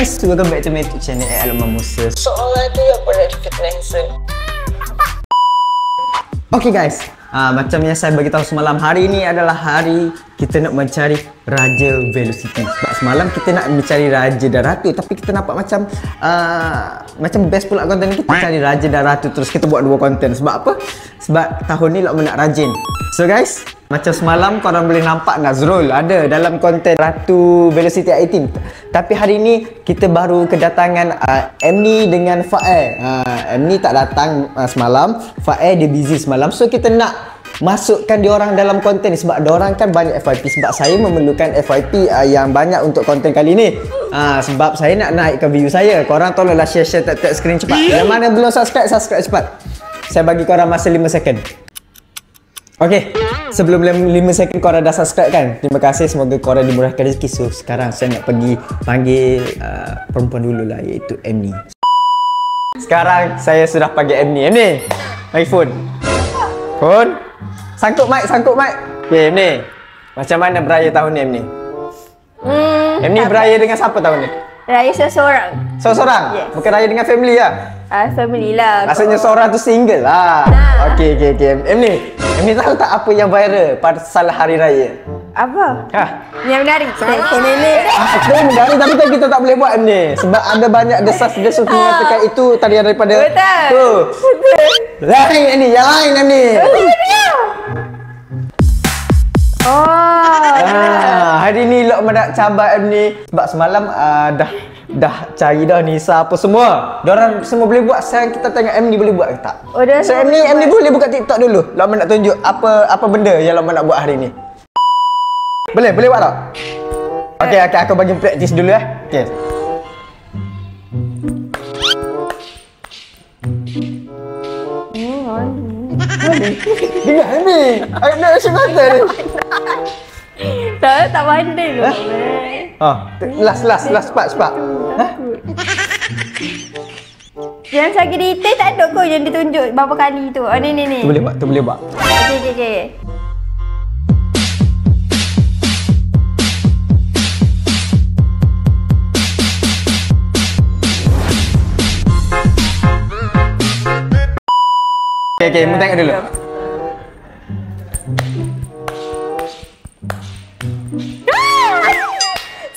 guys, welcome back to my YouTube channel Alamak Musa. Soalan tu yang pada influencer. Okay guys, macam yang saya beritahu semalam, hari ini adalah hari kita nak mencari Raja Velocity. Sebab semalam kita nak mencari Raja dan Ratu, tapi kita nampak macam best pula konten kita cari Raja dan Ratu, terus kita buat dua konten. Sebab apa? Sebab tahun ni Lokman nak rajin. So guys, macam semalam korang boleh nampak Nazrul ada dalam konten Ratu Velocity 18. Tapi hari ni kita baru kedatangan Emni dengan Fae. Emni tak datang semalam, Fae dia busy semalam. So kita nak masukkan diorang dalam konten ni sebab diorang kan banyak FYP. Sebab saya memerlukan FYP yang banyak untuk konten kali ni. Sebab saya nak naikkan view saya. Korang tolonglah share tap screen cepat. Yang mana belum subscribe cepat. Saya bagi korang masa 5 second. Okay, sebelum 5 second korang dah subscribe kan? Terima kasih, semoga korang dimurahkan rezeki. So sekarang saya nak pergi panggil perempuan dulu lah, iaitu Emni. Sekarang saya sudah panggil Emni. Emni, bagi phone. Sangkut mic. Okay, Emni, macam mana beraya tahun ni Emni? Emni beraya dengan siapa tahun ni? Raya seorang. Seorang? Yes. Bukan raya dengan family lah? Family lah. Maksudnya seorang tu single lah. Okay. Emni tahu tak apa yang viral pada salah hari raya? Apa? Yang menari. Aku menari tapi kan kita tak boleh buat ni. Sebab ada banyak desas-desus mengatakan itu tarian daripada tu. Lain Emni, yang lain Emni. Hari ni Lokman nak cabar Emni sebab semalam dah cari dah Nisa apa semua. Diorang semua boleh buat. Sekarang kita tengok Emni boleh buat ke tak? So Emni boleh buka TikTok dulu. Lokman nak tunjuk apa benda yang Lokman nak buat hari ni. Boleh buat tak? Okay, aku bagi praktis dulu Okay. Dengar Emni. Aku nak asyik mata ni. Tak pandai lu. Last cepat. Yang sagi detail tak ada kau yang ditunjuk berapa kali tu. Ni. Tu boleh buat. Okay. Okay, mu tengok dulu.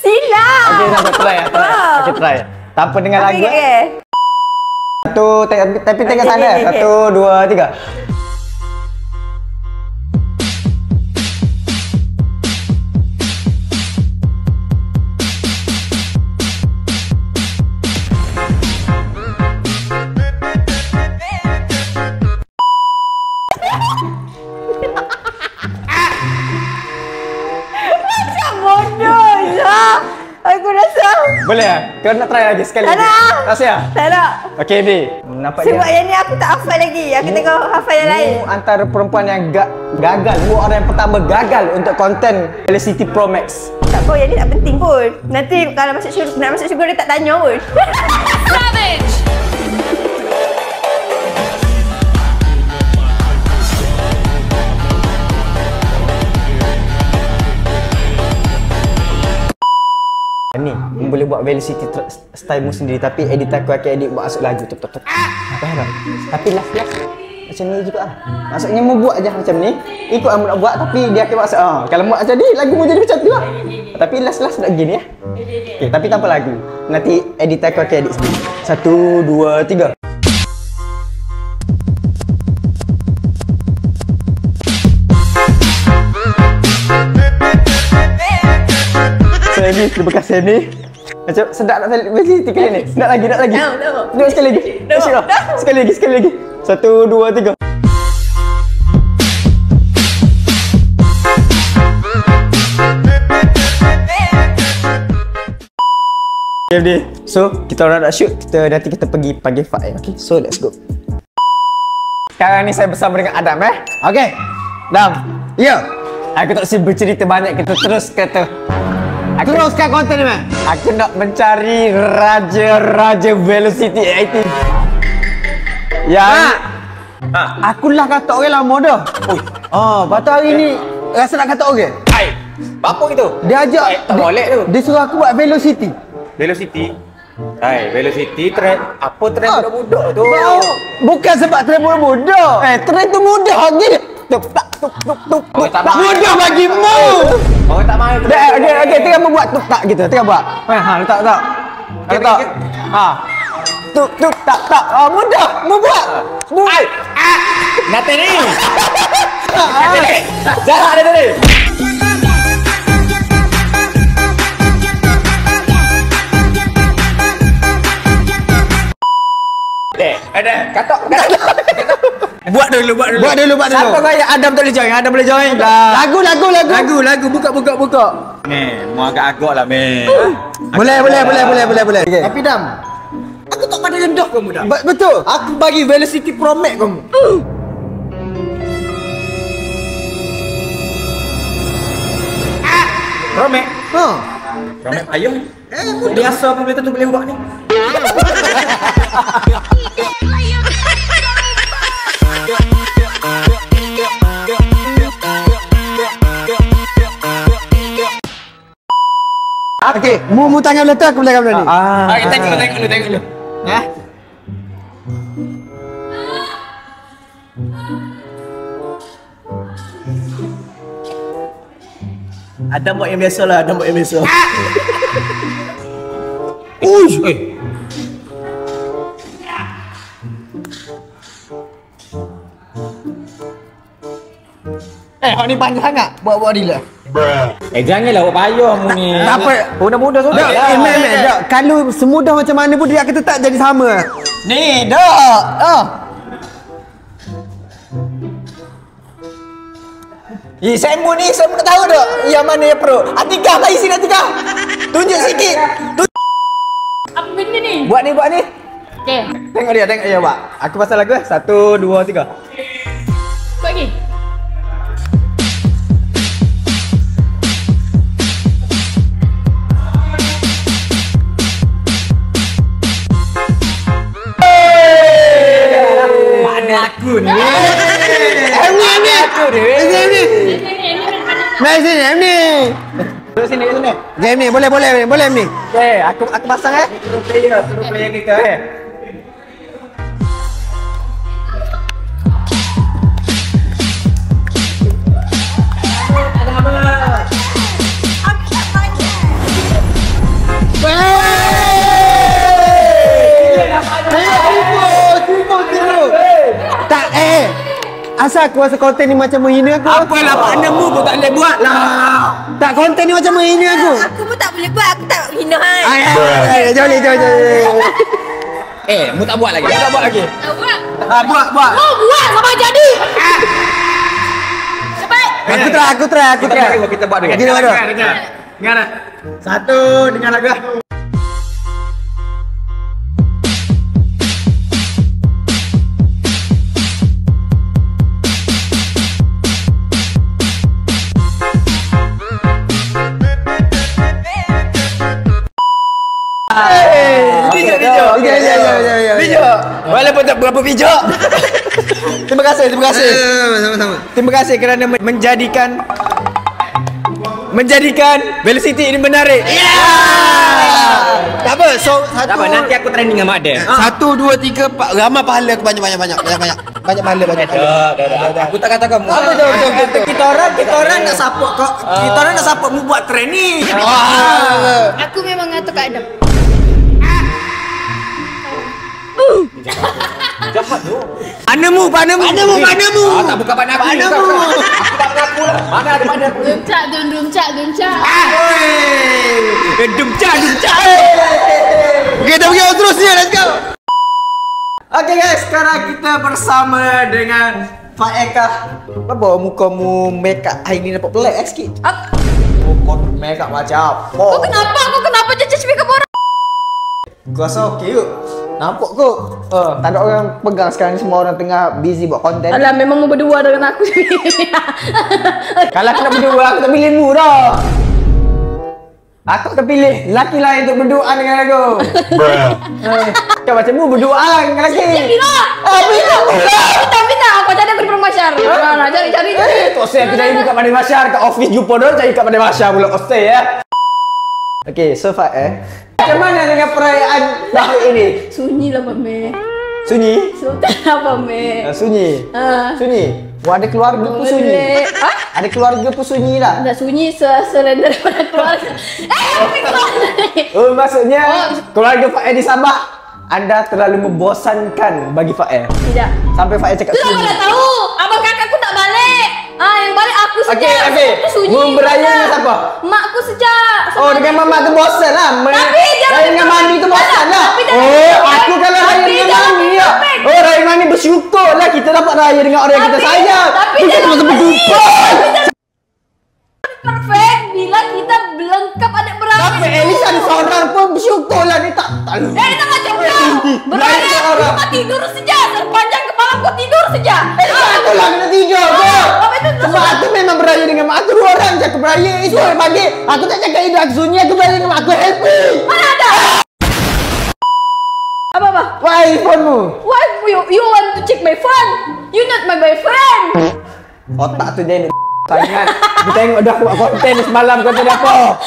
Silap. Okay, nak try. Okay, try. Tanpa dengar lagu. Tapi tengok sana. 1, 2, 3. Aku rasa. Boleh lah? Kau nak try lagi sekali lagi? Rasa ya? Tak nak. Okay, Bi. Sebab yang ni aku tak hafal lagi. Aku tengok hafal yang lain. Antara perempuan yang gagal. Orang yang pertama gagal untuk konten Velocity Pro Max. Tak apa, yang ni tak penting pun. Nanti kalau nak masuk syurga dia tak tanya pun. Savage! Ni, boleh buat Velocity style mu sendiri tapi edit aku akan edit buat masuk lagu tu. Faham? Tapi last macam ni juga lah. Maksudnya mu buat je macam ni, ikut kamu nak buat tapi dia akan masuk. Kalau mu macam ni, lagu mu jadi macam tu lah. Tapi last nak gini Okay, tapi tanpa lagu. Nanti edit aku akan edit sendiri. 1, 2, 3. Terima kasih ni. Macam sedap nak salib Velocity kali ni. Nak lagi. Tengok sekali lagi. Sekali lagi. 1, 2, 3. Okay, so kita orang nak shoot. Nanti kita pergi panggil Fae. Okay, so let's go. Sekarang ni saya bersama dengan Adam Okay, Adam. Ya. Aku tak sibuk bercerita banyak. Kita terus kata. Teruskan konten ni, Aku nak mencari Raja Velocity 18. Akulah kata orang lama dah. Patut hari ni rasa nak kata orang. Apa itu? Dia ajak tak boleh tu. Dia suruh aku buat Velocity. Velocity. Hai, Velocity trend. Apa trend budak-budak tu? Bukan sebab trend muda. Trend tu mudah lagi. Tuk tak tuk tuk tuk tuk tak. Mudah bagimu. Orang tak main. Okey, tengah membuat tuk tak gitu. Tengah buat. Letak. Letak. Tuk tuk tak. Mudah. Membuat. Nanti ni. Jangan ada tadi. Ada. Katok. Buat dulu. Siapa bayar? Adam tak boleh join. Adam boleh join. Lagu. Buka. Ni, mau agak-agak lah, men. Boleh. Okay. Tapi Dam, aku tak pada rendah kamu Dam. Betul. Aku bagi Velocity Pro Max kamu. Romek. Ha. Romek payung. Biasa pun boleh tentu boleh buat ni. Okey, mu tanya belah tu, aku belah belah ni. Okey, tengok dulu. Ya. Ada buat yang biasa lah, Uish. Hak ni panjang sangat. Buat ni lah. Janganlah buat payung ni. Tak apa. Mudah-mudah tu. Tak. Kalau semudah macam mana pun dia akan tetap jadi sama. Ni, dah. Saya nak tahu tak yang mana yang pro. Atikah, mari sini Atikah. Tunjuk sikit. Apa benda ni? Buat ni. Okey. Tengok dia buat. Aku pasal lagu 1, 2, 3. Buat lagi. Mana aku ni? Ni. Mari sini, ni. Duduk sini. Game ni, boleh ni. Okey, aku pasang Suruh player kita Tak, asal aku rasa konten ni macam menghina aku. Apalah partnermu pun tak boleh buat lah. Tak, konten ni macam menghina aku. Aku pun tak boleh buat. Aku tak hina hai. Jom. Mu tak buat lagi. Tak buat. Buat. Oh, buat sampai jadi. Cepat. Aku try. Kita buat dulu. Dengar. 1, dengar lagu. Bijak. Walaupun tak berapa bijak. Terima kasih. Sama-sama. Terima kasih kerana menjadikan Velocity ini menarik. Tak apa. So, Tak apa, nanti aku training dengan Mak Dia. 1, 2, 3, 4. Ramai pahala aku banyak. Banyak pahala. Aku tak kata kamu. Kita orang nak support kau. Kita orang nak support mu buat training. Aku memang ngatur Kak Adam. Jahat tu. Panamu. Tak buka pandang aku. Aku tak mengaku lah. Mana ada pandang aku. Dumcak. Dumcak. Okey, kita pergi terus ni. Let's go. Okay guys, sekarang kita bersama dengan Pak Eka. Apa mukamu make up hari ni nampak pelik sikit? Kau make up macam apa? Kau kenapa judge make up orang? Kau rasa okey ke? Nampak kok. Tak ada orang pegang sekarang ni, semua orang tengah busy buat konten. Alah, memang mau berdua dengan aku. Kalau aku nak berdua, aku tak pilih mu dah. Aku tak pilih lelaki lain untuk berdoa dengan aku. Kau macam mu berdoa lah dengan lelaki. Bila? Minta. Aku cari aku di Padang Masyar. Mana cari. Kau saya tidak ibu kat Padang Masyar, kat office jumpa dia cari kat Padang Masyar pula kau stay ya. Okay, so far macam mana dengan perayaan tahun ini? Sunyi lah Mame. Sunyi? Sultan apa Me? Sunyi? Ah. Sunyi? Wah, ada keluarga pun sunyi? Boleh. Ah? Ada keluarga pun sunyi lah? Tak sunyi selain daripada keluarga. Tapi keluarga ni. Oh, maksudnya keluarga Faiz di Sabah anda terlalu membosankan bagi Faiz. Tidak. Sampai Faiz cakap Sudah sunyi. pada tahu. Abang kakakku tak balik. Yang balik aku saja. Okey. Aku sunyi. Memberaya dengan siapa? Makku sejak. Oh, dengan mama tu bosan lah. Tapi jangan Raya dengan mami tu bosan lah. Tapi jangan Oh, topik. aku kalau raya Tapi dengan jangan mami ya. topik. Oh, raya dengan mami bersyukur lah kita dapat raya dengan orang yang kita Tapi- sayang. tapi Bukan jangan cuma berjumpa. Perfect bila kita lengkap adik beradik. Tapi at least ada seorang pun bersyukur lah. Ni tak lalu. Kita macam kau. Lain Beradik orang. cuma tidur saja. Sepanjang kepala kau tidur saja. Aku lah kena tidur tu. Tapi itu Sebab aku memang beraya dengan mak aku. Dua orang je aku beraya. Itu yang pagi. Aku tak cakap hidup aku sunyi. Aku beraya dengan mak aku. Happy. mana ada? Apa? Wah, iPhone-mu. Why you want to check my phone? You not my boyfriend. Otak tu jadi sangat. Kita tengok dah buat konten semalam konten apa.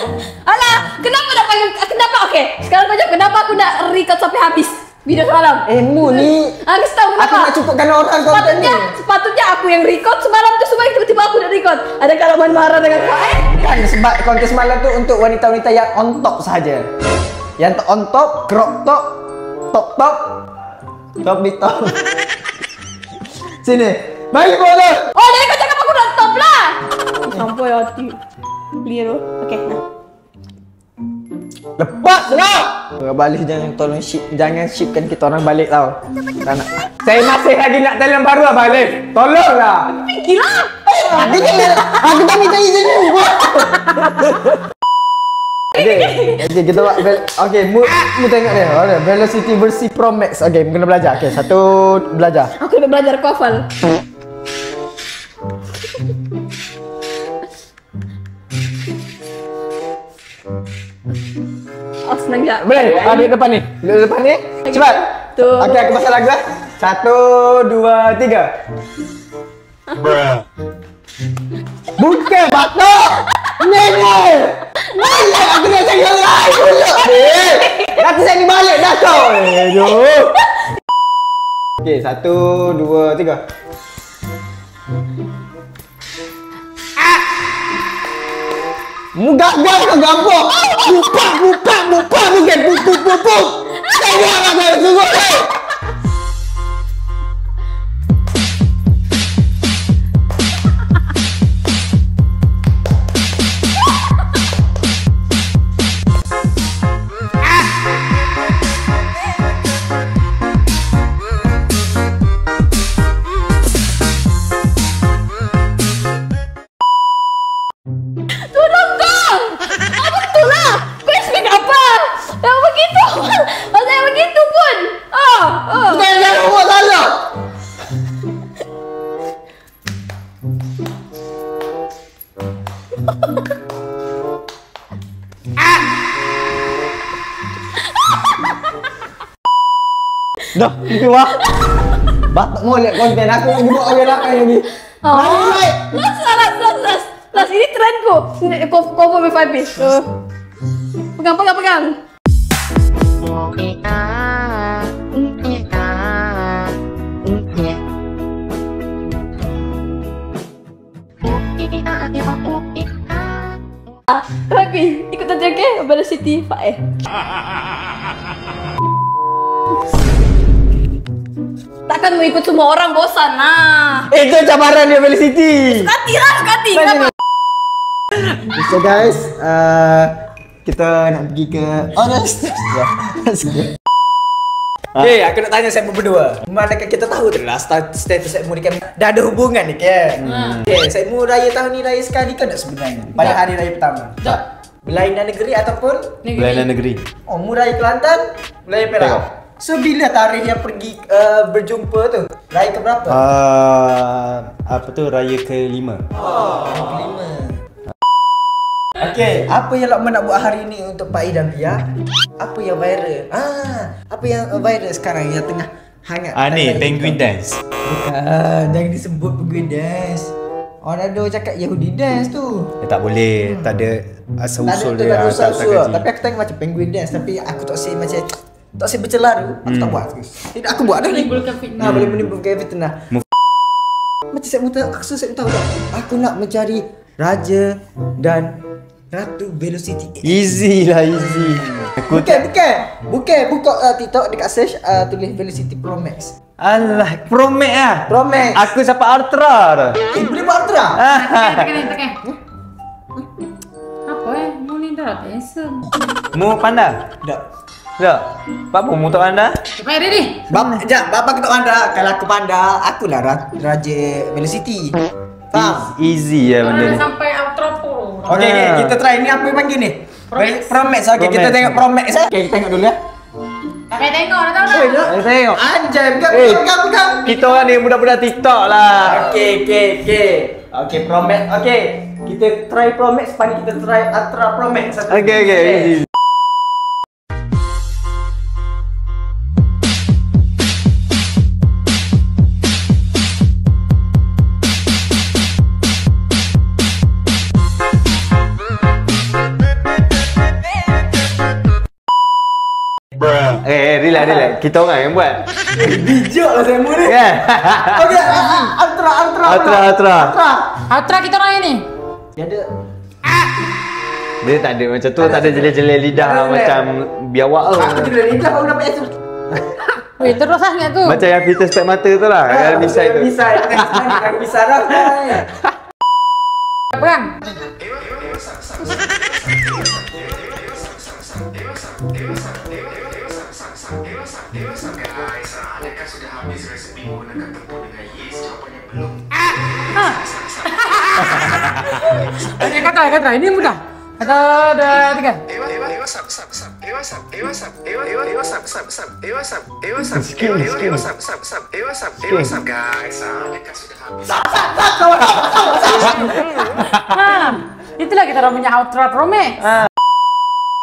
Alah, kenapa nak panggil? Kenapa? Okey, sekarang kau jawab kenapa aku nak record sampai habis video semalam? Mu ni Aku tahu kenapa. aku nak cukupkan orang konten ni. Sepatutnya aku yang record semalam tu semua tiba-tiba aku nak record. Ada kalau marah dengan kau Kan sebab konten semalam tu untuk wanita-wanita yang on top saja. Yang on top, crop top, top di top. Sini. Mari bola. Oh, jadi kau cakap aku nak stop lah. Sampai hati. Clear tu. Okey, nah. Lepas lah. Balik jangan shipkan kita orang balik tau. Tak nak. Saya masih lagi nak talent baru lah balik. Tolonglah. Gila. Aku tak minta izin ni. Okay, kita buat mu tengok dia. Ada Velocity versi Pro Max. Okay, kena belajar. Okay, satu belajar. Aku nak belajar aku hafal. Oh, senang tak? Boleh? Duduk depan ni. Duduk depan ni. Cepat. Tu. Okay, aku pasal lagu. 1, 2, 3. Bukan batok. Nenek. Balik aku nak cakap lain dulu. Nanti saya ni balik dah kau. Aduh. Okay, 1, 2, 3. Gagal ke gampang? Buka, bukan pupuk. Saya nak sungguh. Tolong kau! Apa itulah? Kau expect apa? Yang begitu? Masa yang begitu pun? Jangan buat salah. Dah, itu wah. Batak molek konten aku nak buat orang lain ni. Last, ini trendku. Kau for me 5 piece. Pegang. Tapi ikut aja ke Velocity Faiz. Takkan mau ikut semua orang, bosan lah. Itu cabaran dia Velocity. Sekati. Kenapa? So guys, kita nak pergi ke Okay, aku nak tanya saya berdua. Manakah kita tahu tu lah status saya ni kan dah ada hubungan ni kan. Okay, saya raya tahun ni raya sekali kan tak sebenarnya? Pada hari raya pertama. Tak. Berlainan negeri ataupun Berlainan negeri. oh, mu raya Kelantan, raya Perak. So bila tarikh yang pergi berjumpa tu? Raya ke berapa? Apa tu raya ke-5. Kelima. Okay, apa yang Lokman nak buat hari ni untuk Pak I dan Pia? Apa yang viral? Apa yang viral sekarang yang tengah hangat? Ni penguin dance. Bukan, jangan disebut penguin dance. Orang ada cakap Yahudi dance tu. Tak boleh, tak ada asal-usul dia. Tak ada asal-usul. gaji. Tapi aku tengok macam penguin dance. Tapi aku tak say macam tak say bercelah tu. Aku tak buat. Tidak, aku buat dah ni. Menimbulkan fitnah. Boleh menimbulkan fitnah. Macam saya tahu, saya tahu tak. Aku nak mencari Raja dan Ratu Velocity. Easy lah, easy. Bukan buka TikTok dekat search tulis Velocity Pro Max. Alah, Pro Max lah. Pro Max. Aku sampai Ultra dah. Boleh buat Ultra? Tekan. Apa Mu ni dah handsome. Mu pandai? Tak. Tak. Apa mu tak pandai? Cepat ready. Bapa aku tak pandai. Kalau aku pandai, akulah Raja Velocity. Faham? Easy lah benda Kalau ni. sampai Ultra Pro. Okey, kita try ni apa yang panggil ni? Pro Max. Okey, Pro kita Max. tengok Pro Max eh. Okey, kita tengok dulu ya. Sampai tengok dah tahu dah. Tengok. Anjay, bukan. Kita orang ni budak-budak TikTok lah. Okey, Pro Max. Okey, kita try Pro Max, lepas ni kita try Ultra Pro Max. Okay, easy. Relax. Kita orang yang buat. Bijak lah saya ni. Kan? Okey, Ultra. Ultra kita orang ni. Dia ada Dia tak ada macam tu, tak ada jelek-jelek lidah Tak ada macam biawak tu. aku tidak lidah aku dapat itu. Weh, terus sangat tu. Macam yang filter spek mata tu lah, yang misai tu. Bisa dah. Pegang. Kata. Ini mudah. Kata ada 3. Itulah kita orang punya Ultra Pro Max.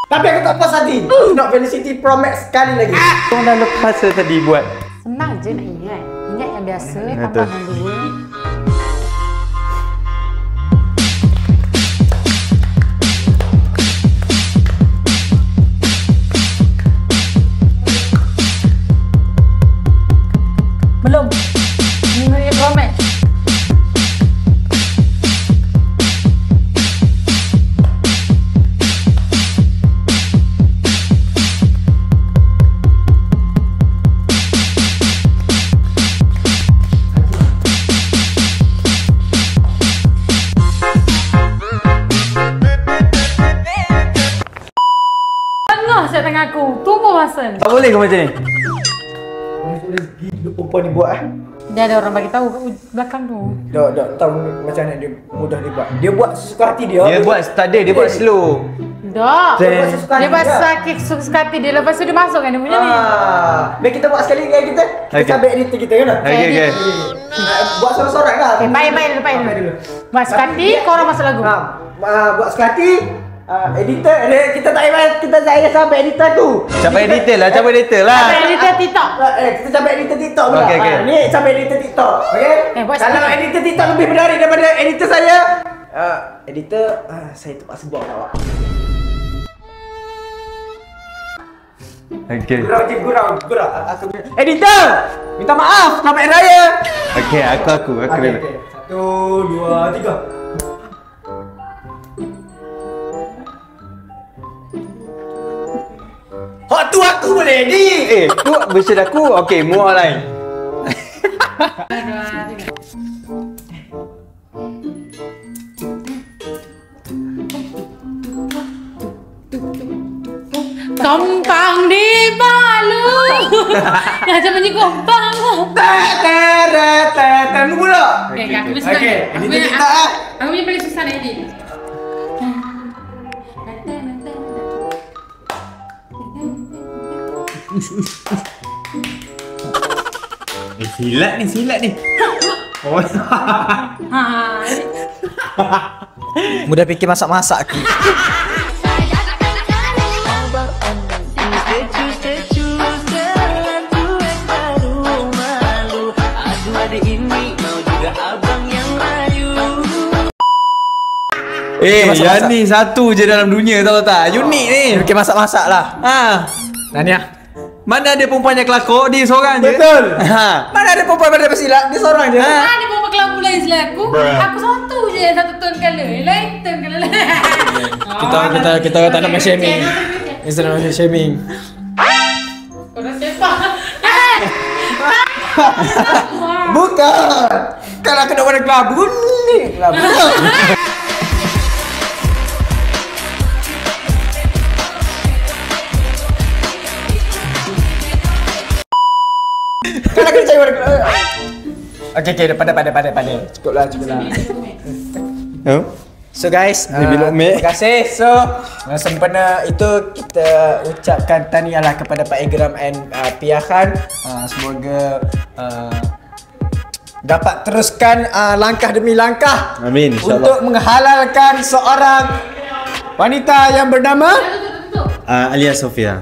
Tapi aku tak puas hati. Nak Velocity Pro Max sekali lagi. Kau dah lepas tadi buat. Senang je nak ingat. Ingat yang biasa, Betul. tambah dengan 2. Belum. Ini Pro Max. Saya tengah aku. Tunggu masa. Tak boleh ke macam ni? Gila perempuan ni buat Dia ada orang bagi tahu kat belakang tu. Tak tahu macam mana dia mudah dia buat. Dia buat sesuka hati dia. Dia buat tak ada, dia buat slow. Dah. Dia buat sesuka hati Dia buat dia. sakit suka hati dia. Lepas tu dia masukkan dia punya ni. Baik kita buat sekali lagi kita. Kita Okay. cabai editor kita kan. Okay. Buat sorang-sorang lah. Okay, baik dulu. Buat suka hati, korang masuk lagu. Buat suka hati. Editor kita tak payah sampai editor tu. Capai detail lah, capai detail lah. Sampai editor TikTok. Kita sampai editor TikTok pula. Okey. Ni sampai editor TikTok. Okey? Buat Kalau sekali. editor TikTok lebih menarik daripada editor saya. Editor saya terpaksa buang awak. Okay. Gurau. Aku editor. Minta maaf, selamat hari raya. Okay, aku Okey. rela. 1 2 3. Hak tu aku boleh ni. Tu version aku. Okay, move on lain. Kompang di Palu. Macam bunyi kompang. Kamu pula. Okay, aku mesti nak. Okey, Aku ini punya- kita ah. Aku punya paling susah nak edit. Silat ni. Oh. Ha. Mudah fikir masak-masak aku. Ini mau juga abang yang maju. masak-masak. ni satu je dalam dunia tahu tak? Unik ni. Bikin masak-masak lah. Ha. Nania. Mana ada perempuan yang kelakor, dia seorang je. Betul. Ha. Mana ada perempuan pada pesilat, dia seorang je. Ada bawa kelambu lain selain aku. Aku satu je, satu tone color. Lain tone color lain. Kita tak nak main shaming. Kita nak main shaming. Korang siapa? Bukan. Kalau aku nak warna kelabu ni. Kelabu. Kalau aku nak cari warna kelabu. Okay, pandai. Cukuplah. So guys, terima kasih. So, sempena itu kita ucapkan tahniahlah kepada Pak Ikram and Pia Khan. Semoga dapat teruskan langkah demi langkah. Amin, insyaAllah. Untuk menghalalkan seorang wanita yang bernama Alia Sofia.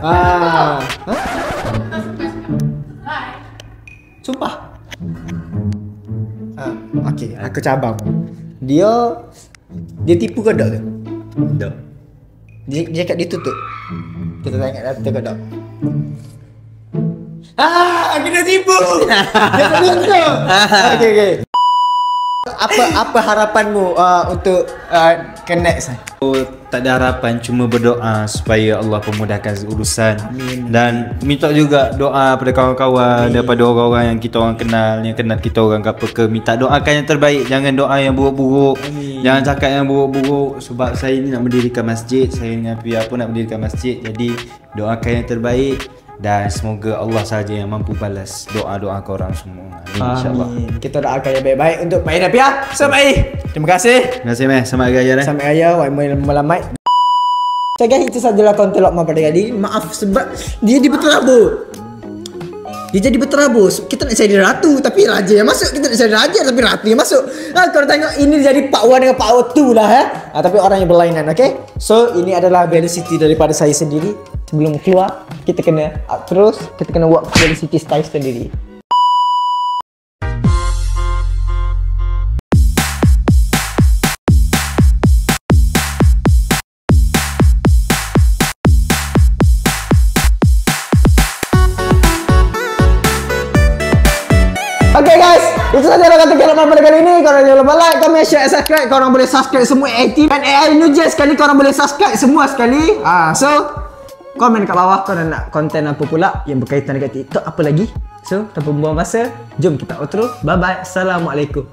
Sumpah. Okay, aku cabang. Dia tipu ke tak tu? Tak. Dia cakap dia tutup. Kita tengok data ke tak? Kena tipu. Dia tak tutup. Okay. Apa harapanmu untuk ke next? Tak ada harapan, cuma berdoa supaya Allah pemudahkan urusan. Amin. Dan minta juga doa pada kawan-kawan, daripada orang-orang yang kita orang kenal, yang kenal kita orang ke apa ke. Minta doakan yang terbaik, jangan doa yang buruk-buruk. Jangan cakap yang buruk-buruk. Sebab saya ni nak mendirikan masjid, saya dengan Pia pun nak mendirikan masjid. Jadi doakan yang terbaik. Dan semoga Allah saja yang mampu balas doa-doa korang semua. Amin, insyaAllah. Kita doakan yang baik-baik untuk Mai dan Pia. Selamat Mai. Terima kasih. Terima kasih Meh. Selamat Hari Raya. Selamat Hari Raya. Wahai melamai. So guys, itu sajalah konten Lokman pada kali ini. Maaf sebab dia berterabur. Dia jadi berterabur. Kita nak cari ratu tapi raja yang masuk. Kita nak cari raja tapi ratu yang masuk. Kalau tengok ini jadi Part 1 dengan Part 2 lah tapi orang yang berlainan, okay? So ini adalah velocity daripada saya sendiri. Sebelum keluar, kita kena up terus. Kita kena buat velocity style sendiri. Okay guys, itu saja kata Lokman pada kali ini. Korang jangan lupa like, comment, share, subscribe. Korang boleh subscribe semua aktif. Dan AI Nuja sekali korang boleh subscribe semua sekali. So, komen kat bawah korang nak konten apa pula yang berkaitan dengan TikTok apa lagi. So, tanpa buang masa, jom kita outro. Bye bye. Assalamualaikum.